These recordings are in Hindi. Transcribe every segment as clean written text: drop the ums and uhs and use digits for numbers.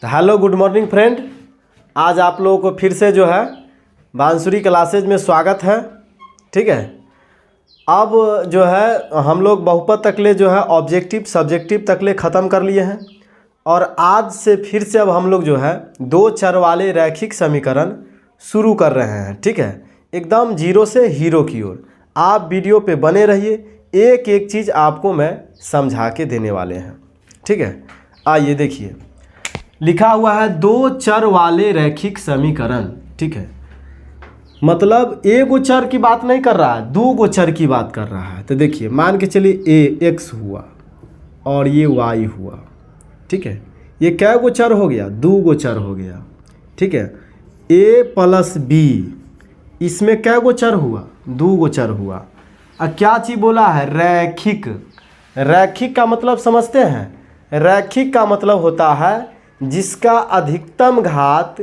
तो हेलो गुड मॉर्निंग फ्रेंड, आज आप लोगों को फिर से जो है बांसुरी क्लासेज में स्वागत है। ठीक है, अब जो है हम लोग बहुपद तकले जो है ऑब्जेक्टिव सब्जेक्टिव तकले ख़त्म कर लिए हैं और आज से फिर से अब हम लोग जो है दो चर वाले रैखिक समीकरण शुरू कर रहे हैं। ठीक है, एकदम जीरो से हीरो की ओर। आप वीडियो पे बने रहिए, एक एक चीज़ आपको मैं समझा के देने वाले हैं। ठीक है, आइए देखिए, लिखा हुआ है दो चर वाले रैखिक समीकरण। ठीक है, मतलब एक गो चर की बात नहीं कर रहा है, दो गो चर की बात कर रहा है। तो देखिए, मान के चलिए ए एक्स हुआ और ये वाई हुआ। ठीक है, ये क्या गो चर हो गया? दो गो चर हो गया। ठीक है, ए प्लस बी, इसमें क्या गो चर हुआ? दो गो चर हुआ। अब क्या चीज़ बोला है? रैखिक। रैखिक का मतलब समझते हैं? रैखिक का मतलब होता है जिसका अधिकतम घात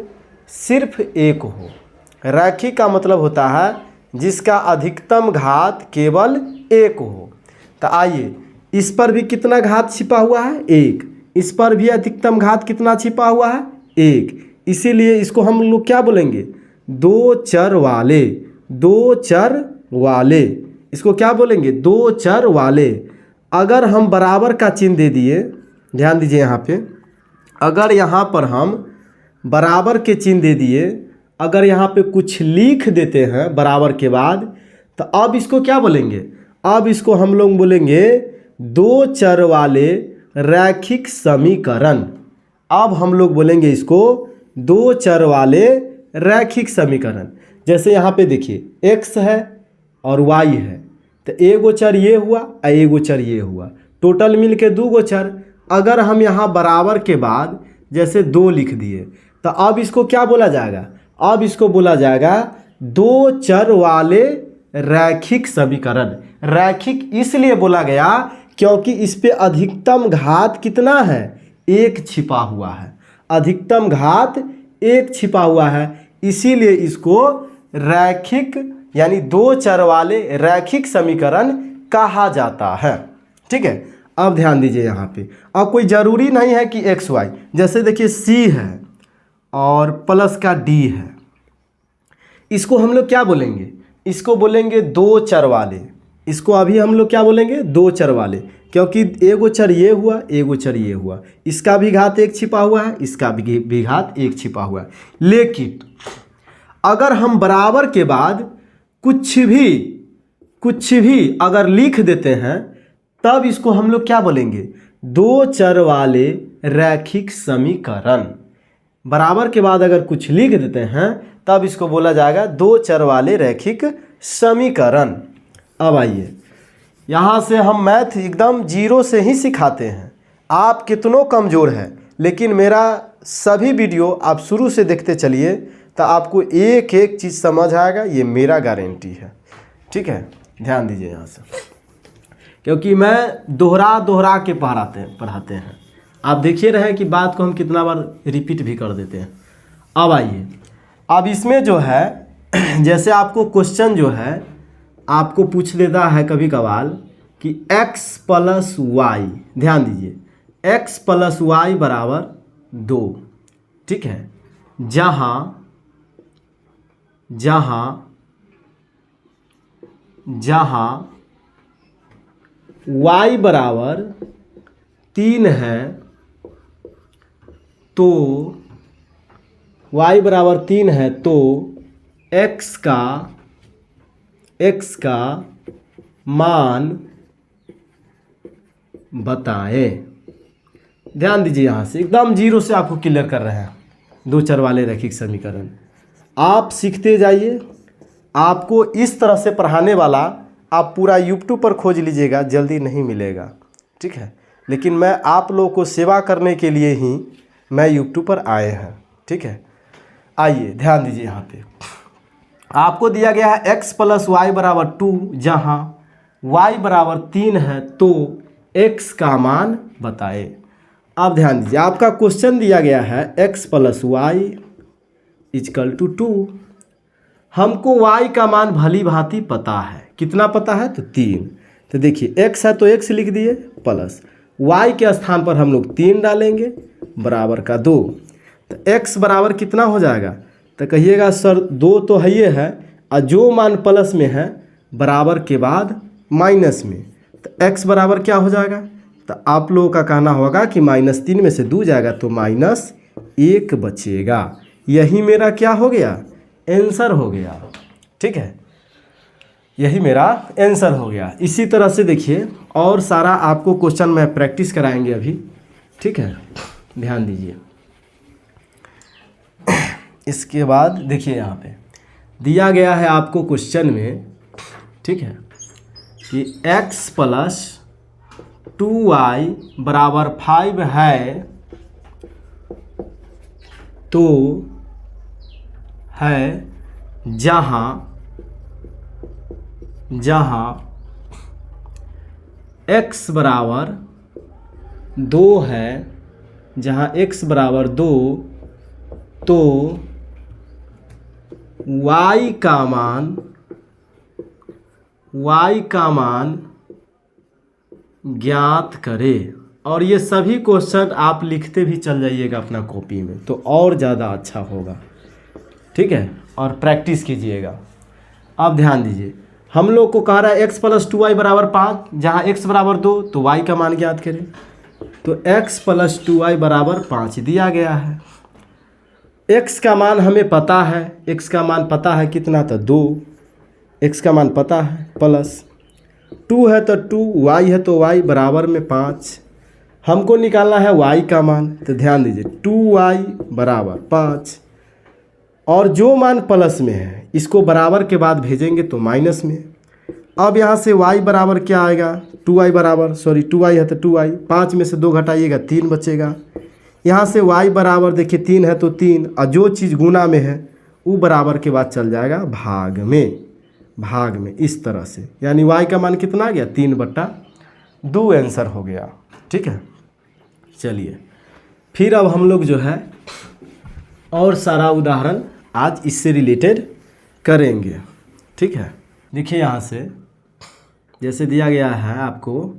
सिर्फ एक हो। रैखिक का मतलब होता है जिसका अधिकतम घात केवल एक हो। तो आइए, इस पर भी कितना घात छिपा हुआ है? एक। इस पर भी अधिकतम घात कितना छिपा हुआ है? एक। इसीलिए इसको हम लोग क्या बोलेंगे? दो चर वाले। दो चर वाले, इसको क्या बोलेंगे? दो चर वाले। अगर हम बराबर का चिन्ह दे दिए, ध्यान दीजिए यहाँ पे, अगर यहाँ पर हम बराबर के चिन्ह दे दिए, अगर यहाँ पे कुछ लिख देते हैं बराबर के बाद, तो अब इसको क्या बोलेंगे? अब इसको हम लोग बोलेंगे दो चर वाले रैखिक समीकरण। अब हम लोग बोलेंगे इसको दो चर वाले रैखिक समीकरण। जैसे यहाँ पे देखिए, एक्स है और वाई है, तो एक गो चर ये हुआ और एक गो चर ये हुआ, टोटल मिल के दो गो चर। अगर हम यहाँ बराबर के बाद जैसे दो लिख दिए, तो अब इसको क्या बोला जाएगा? अब इसको बोला जाएगा दो चर वाले रैखिक समीकरण। रैखिक इसलिए बोला गया क्योंकि इस पे अधिकतम घात कितना है? एक छिपा हुआ है। अधिकतम घात एक छिपा हुआ है, इसीलिए इसको रैखिक यानी दो चर वाले रैखिक समीकरण कहा जाता है। ठीक है, अब ध्यान दीजिए यहाँ पे, अब कोई ज़रूरी नहीं है कि एक्स वाई। जैसे देखिए, सी है और प्लस का डी है, इसको हम लोग क्या बोलेंगे? इसको बोलेंगे दो चर वाले। इसको अभी हम लोग क्या बोलेंगे? दो चर वाले, क्योंकि एगो चर ये हुआ, एगो चर ये हुआ, इसका भी घात एक छिपा हुआ है, इसका भी घात एक छिपा हुआ है। लेकिन अगर हम बराबर के बाद कुछ भी अगर लिख देते हैं, तब इसको हम लोग क्या बोलेंगे? दो चर वाले रैखिक समीकरण। बराबर के बाद अगर कुछ लिख देते हैं, तब इसको बोला जाएगा दो चर वाले रैखिक समीकरण। अब आइए, यहाँ से हम मैथ एकदम जीरो से ही सिखाते हैं। आप कितनों कमज़ोर हैं, लेकिन मेरा सभी वीडियो आप शुरू से देखते चलिए, तो आपको एक एक चीज़ समझ आएगा, ये मेरा गारंटी है। ठीक है, ध्यान दीजिए यहाँ से, क्योंकि मैं दोहरा के पढ़ाते हैं। आप देखिए रहे कि बात को हम कितना बार रिपीट भी कर देते हैं। अब आइए, अब इसमें जो है जैसे आपको क्वेश्चन जो है आपको पूछ देता है कभी कभार कि x प्लस वाई, ध्यान दीजिए, x प्लस वाई बराबर 2। ठीक है, जहाँ y बराबर 3 है, तो y बराबर 3 है तो x का मान बताएं। ध्यान दीजिए, यहाँ से एकदम जीरो से आपको क्लियर कर रहे हैं दो चर वाले रैखिक समीकरण। आप सीखते जाइए, आपको इस तरह से पढ़ाने वाला आप पूरा यूट्यूब पर खोज लीजिएगा, जल्दी नहीं मिलेगा। ठीक है, लेकिन मैं आप लोगों को सेवा करने के लिए ही मैं यूट्यूब पर आए हैं। ठीक है, आइए ध्यान दीजिए, यहाँ पे आपको दिया गया है x प्लस वाई बराबर 2, जहाँ y बराबर 3 है तो x का मान बताए। अब ध्यान दीजिए, आपका क्वेश्चन दिया गया है x plus Y is equal to 2। हमको y का मान भली भांति पता है, कितना पता है? तो 3। तो देखिए, x है तो x लिख दिए प्लस y के स्थान पर हम लोग 3 डालेंगे बराबर का 2। तो x बराबर कितना हो जाएगा? तो कहिएगा सर 2 तो है ये है और जो मान प्लस में है बराबर के बाद माइनस में, तो x बराबर क्या हो जाएगा? तो आप लोगों का कहना होगा कि -3 में से 2 जाएगा तो -1 बचेगा। यही मेरा क्या हो गया? आंसर हो गया। ठीक है, यही मेरा आंसर हो गया। इसी तरह से देखिए और सारा आपको क्वेश्चन में प्रैक्टिस कराएंगे अभी। ठीक है, ध्यान दीजिए। इसके बाद देखिए यहाँ पे दिया गया है आपको क्वेश्चन में, ठीक है, कि x + 2y बराबर 5 है तो है जहाँ x बराबर 2 है, जहाँ x बराबर 2 तो y का मान ज्ञात करे। और ये सभी क्वेश्चन आप लिखते भी चल जाइएगा अपना कॉपी में तो और ज़्यादा अच्छा होगा। ठीक है, और प्रैक्टिस कीजिएगा। अब ध्यान दीजिए, हम लोग को कह रहा है x + 2y बराबर 5, जहाँ x बराबर 2 तो y का मान ज्ञात करें। तो x + 2y बराबर 5 दिया गया है। x का मान हमें पता है, x का मान पता है कितना? तो 2, x का मान पता है, प्लस 2 है तो 2, y है तो y बराबर में 5। हमको निकालना है y का मान। तो ध्यान दीजिए 2y बराबर 5 और जो मान प्लस में है इसको बराबर के बाद भेजेंगे तो माइनस में। अब यहाँ से y बराबर क्या आएगा? 2y है तो 2y, 5 में से 2 घटाइएगा 3 बचेगा। यहाँ से y बराबर देखिए 3 है तो 3, और जो चीज़ गुना में है वो बराबर के बाद चल जाएगा भाग में। इस तरह से यानी y का मान कितना आ गया? 3/2 आंसर हो गया। ठीक है, चलिए फिर अब हम लोग जो है और सारा उदाहरण आज इससे रिलेटेड करेंगे। ठीक है, देखिए यहाँ से जैसे दिया गया है आपको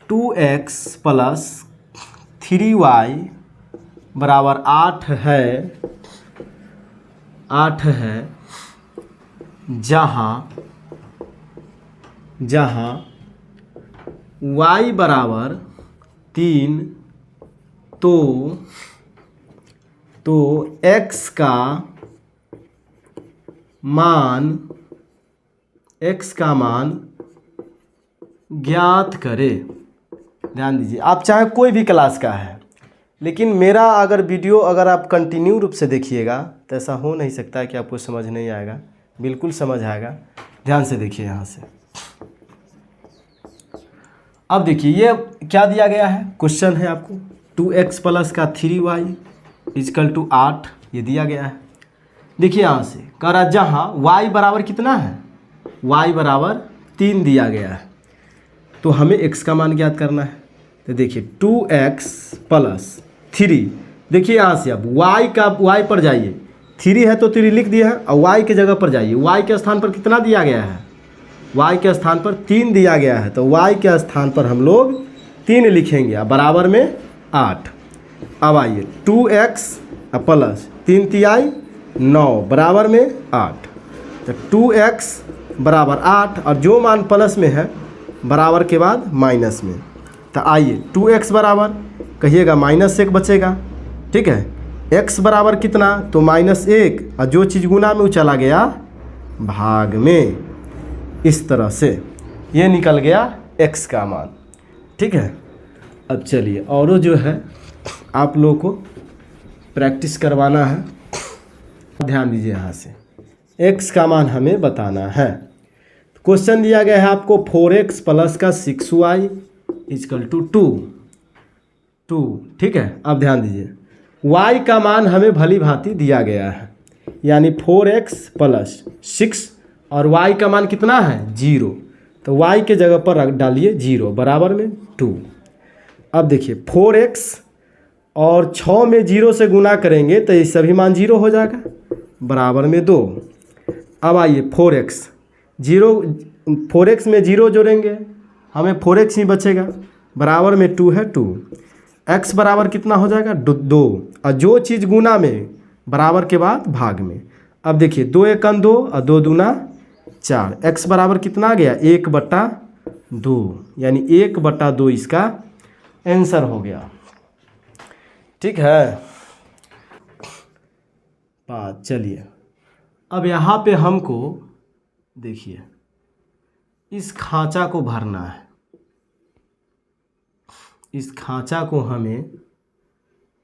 2x + 3y बराबर 8 है, जहाँ y बराबर 3 तो x का मान ज्ञात करे। ध्यान दीजिए, आप चाहे कोई भी क्लास का है, लेकिन मेरा अगर वीडियो अगर आप कंटिन्यू रूप से देखिएगा तो ऐसा हो नहीं सकता है कि आपको समझ नहीं आएगा। बिल्कुल समझ आएगा। ध्यान से देखिए यहाँ से। अब देखिए ये क्या दिया गया है? क्वेश्चन है आपको 2x + 3y = 8 ये दिया गया है। देखिए यहाँ से कह रहा जहाँ y बराबर कितना है? y बराबर 3 दिया गया है, तो हमें x का मान ज्ञात करना है। तो देखिए 2x + 3, देखिए यहाँ से अब y पर जाइए, 3 है तो 3 लिख दिया है, और y के जगह पर जाइए, y के स्थान पर कितना दिया गया है? y के स्थान पर 3 दिया गया है, तो y के स्थान पर हम लोग 3 लिखेंगे बराबर में 8। अब आइए 2x + 3 तिहाई 9 बराबर में 8, तो 2x बराबर 8 और जो मान प्लस में है बराबर के बाद माइनस में। तो आइए 2x बराबर कहिएगा -1 बचेगा। ठीक है, x बराबर कितना? तो -1, और जो चीज़ गुना में वो चला गया भाग में। इस तरह से ये निकल गया x का मान। ठीक है, अब चलिए और जो है आप लोगों को प्रैक्टिस करवाना है। ध्यान दीजिए यहाँ से x का मान हमें बताना है। क्वेश्चन दिया गया है आपको 4x + 6y = 2। ठीक है, अब ध्यान दीजिए y का मान हमें भली भांति दिया गया है, यानी 4x + 6 और y का मान कितना है? 0, तो y के जगह पर रख डालिए 0 बराबर में 2। अब देखिए 4x और 6 में 0 से गुना करेंगे तो ये सभी मान 0 हो जाएगा बराबर में 2। अब आइए 4x में 0 जोड़ेंगे हमें 4x ही बचेगा, बराबर में 2 है 2। x बराबर कितना हो जाएगा 2, और जो चीज़ गुना में बराबर के बाद भाग में। अब देखिए 2 एकन 2 और 2 दूना 4, x बराबर कितना आ गया 1/2, यानी 1/2 इसका आंसर हो गया। ठीक है 5। चलिए अब यहाँ पे हमको देखिए इस खांचा को भरना है, इस खांचा को हमें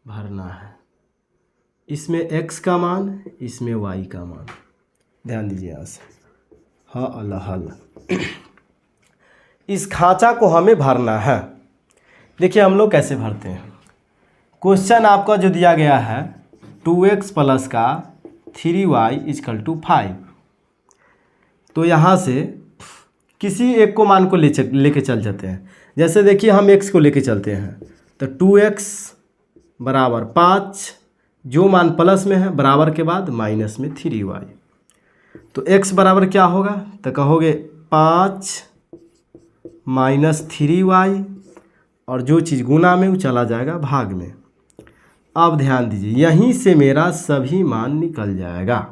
भरना है। इसमें x का मान, इसमें y का मान, ध्यान दीजिए यहाँ से हल। इस खांचा को हमें भरना है। देखिए हम लोग कैसे भरते हैं। क्वेश्चन आपका जो दिया गया है 2x प्लस का 3y = 5, तो यहाँ से किसी एक को मान को लेके चल जाते हैं। जैसे देखिए हम x को लेके चलते हैं, तो 2x बराबर 5, जो मान प्लस में है बराबर के बाद माइनस में 3y, तो x बराबर क्या होगा, तो कहोगे 5 - 3y, और जो चीज़ गुना में वो चला जाएगा भाग में। अब ध्यान दीजिए यहीं से मेरा सभी मान निकल जाएगा।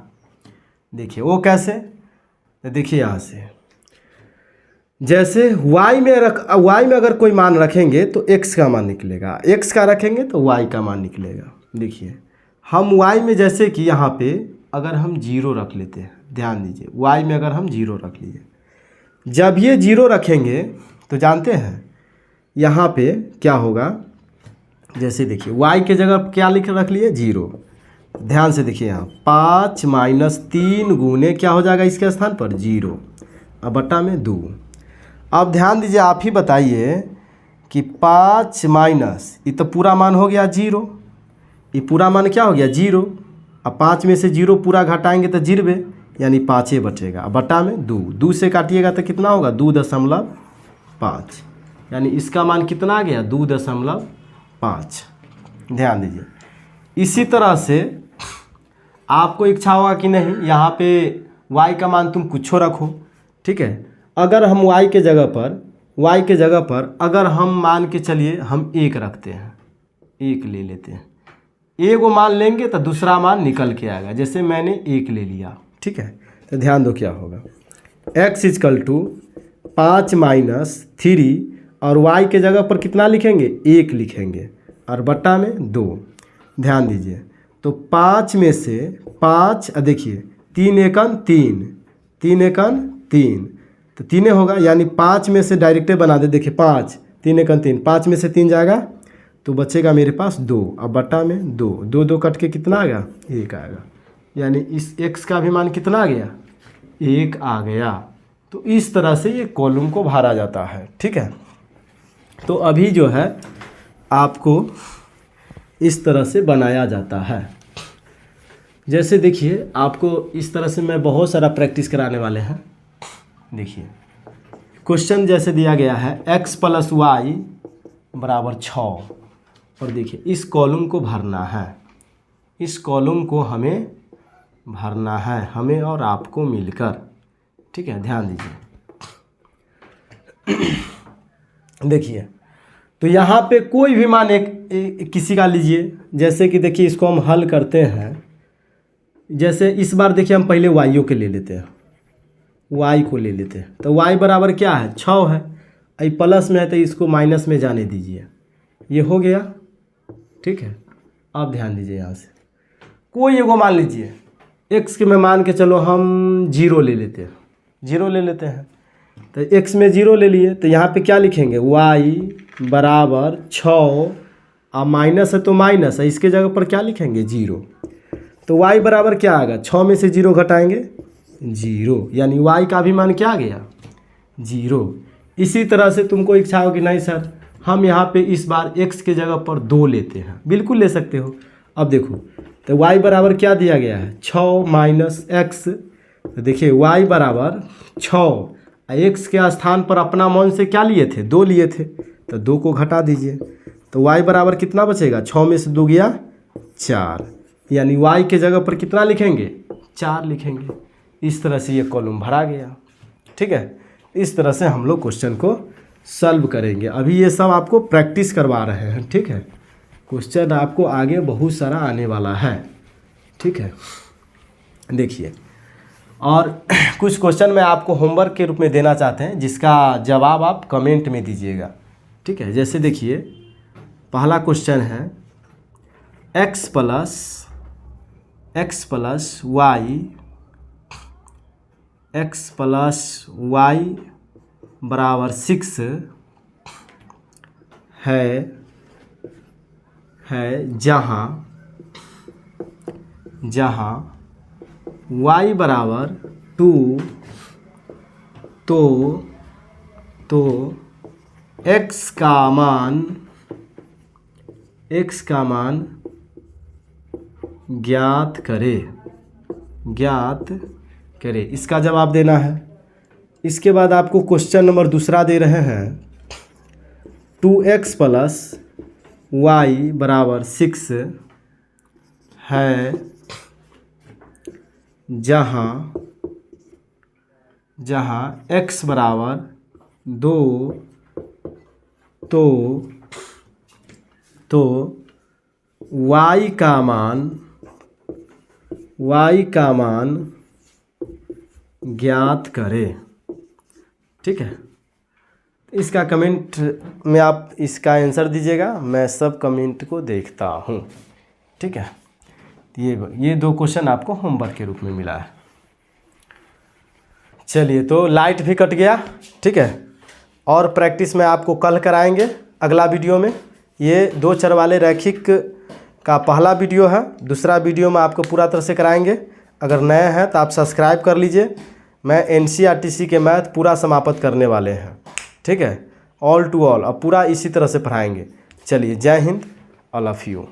देखिए वो कैसे, तो देखिए यहाँ से जैसे y में अगर कोई मान रखेंगे तो x का मान निकलेगा, x का रखेंगे तो y का मान निकलेगा। देखिए हम y में जैसे कि यहाँ पे अगर हम 0 रख लेते हैं, ध्यान दीजिए y में अगर हम 0 रख लिए, जब ये 0 रखेंगे तो जानते हैं यहाँ पे क्या होगा। जैसे देखिए y के जगह क्या रख लिए 0, ध्यान से देखिए यहाँ 5 - 3 गुने क्या हो जाएगा इसके स्थान पर 0, अब बटा में 2। अब ध्यान दीजिए आप ही बताइए कि 5 माइनस ये तो पूरा मान हो गया 0, ये पूरा मान क्या हो गया 0, अब 5 में से 0 पूरा घटाएंगे तो 0, यानी 5 बचेगा, अब बटा में 2 से काटिएगा तो कितना होगा 2.5, यानी इसका मान कितना आ गया 2.5। ध्यान दीजिए इसी तरह से आपको इच्छा होगा कि नहीं यहाँ पे y का मान तुम कुछ रखो, ठीक है। अगर हम y के जगह पर अगर हम मान के चलिए हम 1 रखते हैं, 1 ले लेते हैं, एक वो मान लेंगे तो दूसरा मान निकल के आएगा। जैसे मैंने 1 ले लिया, ठीक है, तो ध्यान दो क्या होगा x = 5 - 3, और y के जगह पर कितना लिखेंगे 1 लिखेंगे, और बट्टा में 2। ध्यान दीजिए तो 5 में से 5, देखिए 3 एकन 3, 3 एकन 3, तो 3 होगा, यानी 5 में से डायरेक्टे बना दे। देखिए 5 3 एकन 3, 5 में से 3 जाएगा तो बचेगा मेरे पास 2, अब बट्टा में 2, 2 कट के कितना आ गया 1 आएगा, यानी इस x का भी मान कितना आ गया 1 आ गया। तो इस तरह से ये कॉलम को भरा जाता है, ठीक है। तो अभी जो है आपको इस तरह से बनाया जाता है। जैसे देखिए आपको इस तरह से मैं बहुत सारा प्रैक्टिस कराने वाले हैं। देखिए क्वेश्चन जैसे दिया गया है x + y = 6, और देखिए इस कॉलम को भरना है, इस कॉलम को हमें भरना है, हमें और आपको मिलकर, ठीक है। ध्यान दीजिए देखिए तो यहाँ पे कोई भी मान किसी का लीजिए। जैसे कि देखिए इसको हम हल करते हैं, जैसे इस बार देखिए हम पहले y के ले लेते हैं, y को ले लेते हैं, तो y बराबर क्या है 6 है, ये प्लस में है तो इसको माइनस में जाने दीजिए, ये हो गया, ठीक है। अब ध्यान दीजिए यहाँ से कोई एगो मान लीजिए x के में मान के चलो हम 0 ले लेते हैं, 0 ले लेते हैं, तो x में 0 ले लिए, तो यहाँ पे क्या लिखेंगे y बराबर 6, अब माइनस है तो माइनस है, इसके जगह पर क्या लिखेंगे 0, तो y बराबर क्या आएगा 6 में से 0 घटाएंगे 0, यानी y का भी मान क्या आ गया 0। इसी तरह से तुमको इच्छा हो कि नहीं सर हम यहाँ पे इस बार x के जगह पर 2 लेते हैं, बिल्कुल ले सकते हो। अब देखो तो y बराबर क्या दिया गया है 6 - x, तो देखिए y बराबर 6, x के स्थान पर अपना मान से क्या लिए थे 2 लिए थे, तो 2 को घटा दीजिए, तो y बराबर कितना बचेगा 6 में से 2 गया 4, यानी y के जगह पर कितना लिखेंगे 4 लिखेंगे। इस तरह से ये कॉलम भरा गया, ठीक है। इस तरह से हम लोग क्वेश्चन को सॉल्व करेंगे। अभी ये सब आपको प्रैक्टिस करवा रहे हैं, ठीक है। क्वेश्चन आपको आगे बहुत सारा आने वाला है, ठीक है। देखिए, और कुछ क्वेश्चन मैं आपको होमवर्क के रूप में देना चाहते हैं, जिसका जवाब आप कमेंट में दीजिएगा, ठीक है। जैसे देखिए, पहला क्वेश्चन है x प्लस वाई बराबर 6 है जहाँ y बराबर 2, तो x का मान ज्ञात करे। इसका जवाब देना है। इसके बाद आपको क्वेश्चन नंबर दूसरा दे रहे हैं 2x प्लस वाई बराबर 6 है जहाँ x बराबर 2, तो y का मान ज्ञात करे, ठीक है। इसका कमेंट में आप इसका आंसर दीजिएगा, मैं सब कमेंट को देखता हूँ, ठीक है। ये 2 क्वेश्चन आपको होमवर्क के रूप में मिला है। चलिए, तो लाइट भी कट गया, ठीक है। और प्रैक्टिस में आपको कल कराएंगे अगला वीडियो में। ये 2 चर वाले रैखिक का पहला वीडियो है। दूसरा वीडियो में आपको पूरा तरह से कराएंगे। अगर नए हैं तो आप सब्सक्राइब कर लीजिए। मैं NCERT के मैथ पूरा समाप्त करने वाले हैं, ठीक है। ऑल टू ऑल अब पूरा इसी तरह से पढ़ाएंगे। चलिए, जय हिंद, ऑल ऑफ यू।